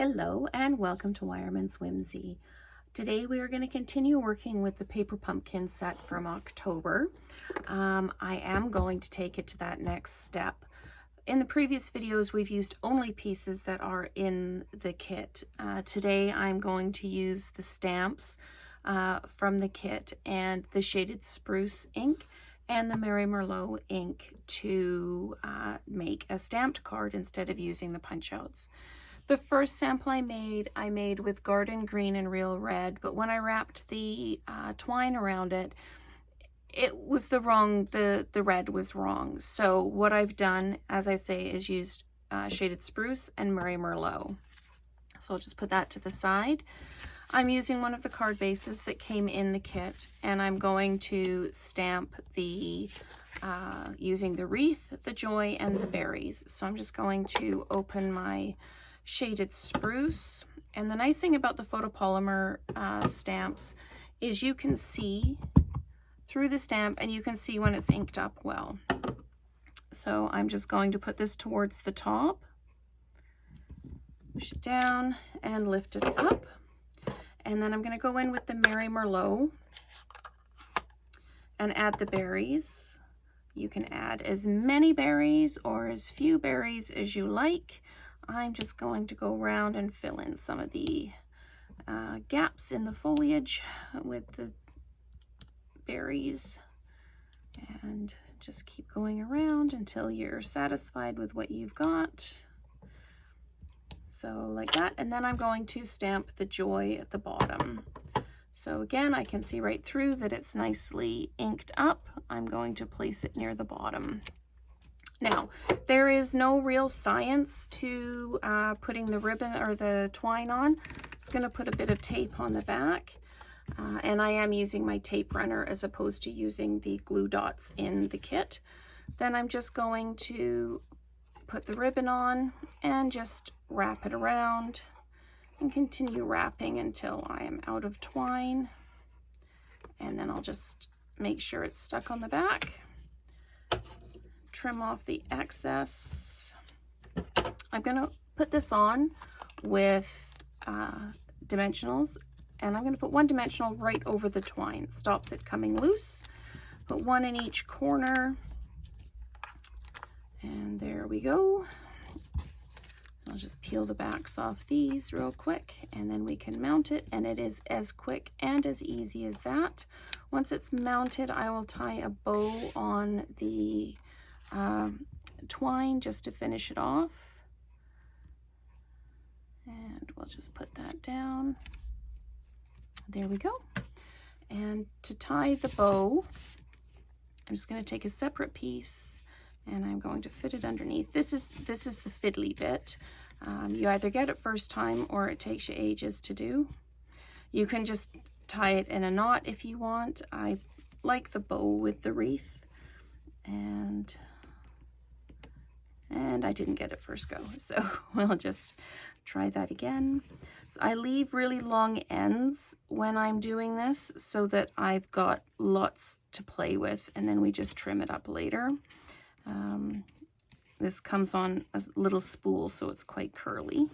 Hello and welcome to Wireman's Whimsy. Today we are going to continue working with the Paper Pumpkin set from October. I am going to take it to that next step. In the previous videos we've used only pieces that are in the kit. Today I'm going to use the stamps from the kit and the Shaded Spruce ink and the Merry Merlot ink to make a stamped card instead of using the punch outs. The first sample I made with Garden Green and Real Red, but when I wrapped the twine around it, it was the red was wrong. So what I've done, as I say, is used Shaded Spruce and Merry Merlot. So I'll just put that to the side. I'm using one of the card bases that came in the kit, and I'm going to stamp the using the wreath, the joy, and the berries. So I'm just going to open my Shaded Spruce, and the nice thing about the photopolymer stamps is you can see through the stamp and you can see when it's inked up well. So I'm just going to put this towards the top, push it down and lift it up, and then I'm going to go in with the Merry Merlot and add the berries. You can add as many berries or as few berries as you like. I'm just going to go around and fill in some of the gaps in the foliage with the berries, and just keep going around until you're satisfied with what you've got. So like that, and then I'm going to stamp the joy at the bottom. So again, I can see right through that it's nicely inked up. I'm going to place it near the bottom. Now, there is no real science to putting the ribbon or the twine on. I'm just going to put a bit of tape on the back, and I am using my tape runner as opposed to using the glue dots in the kit. Then I'm just going to put the ribbon on and just wrap it around and continue wrapping until I am out of twine. And then I'll just make sure it's stuck on the back. Trim off the excess. I'm going to put this on with dimensionals, and I'm going to put one dimensional right over the twine. It stops it coming loose. Put one in each corner, and there we go. I'll just peel the backs off these real quick, and then we can mount it, and it is as quick and as easy as that. Once it's mounted, I will tie a bow on the twine just to finish it off, and we'll just put that down. There we go. And to tie the bow, I'm just going to take a separate piece and I'm going to fit it underneath. This is the fiddly bit. You either get it first time or it takes you ages to do. You can just tie it in a knot if you want. I like the bow with the wreath, and I didn't get it first go, so we'll just try that again. So I leave really long ends when I'm doing this so that I've got lots to play with, and then we just trim it up later. This comes on a little spool, so it's quite curly.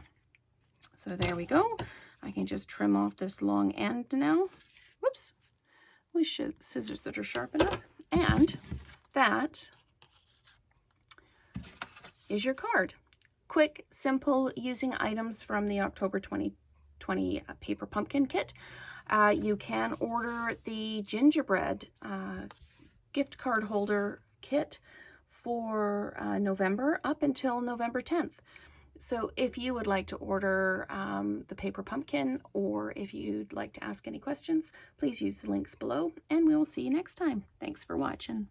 So there we go. I can just trim off this long end now. Whoops. We should scissors that are sharp enough. And that is your card. Quick, simple, using items from the October 2020 Paper Pumpkin kit. You can order the gingerbread gift card holder kit for November up until November 10th. So if you would like to order the Paper Pumpkin, or if you'd like to ask any questions, please use the links below, and we will see you next time. Thanks for watching.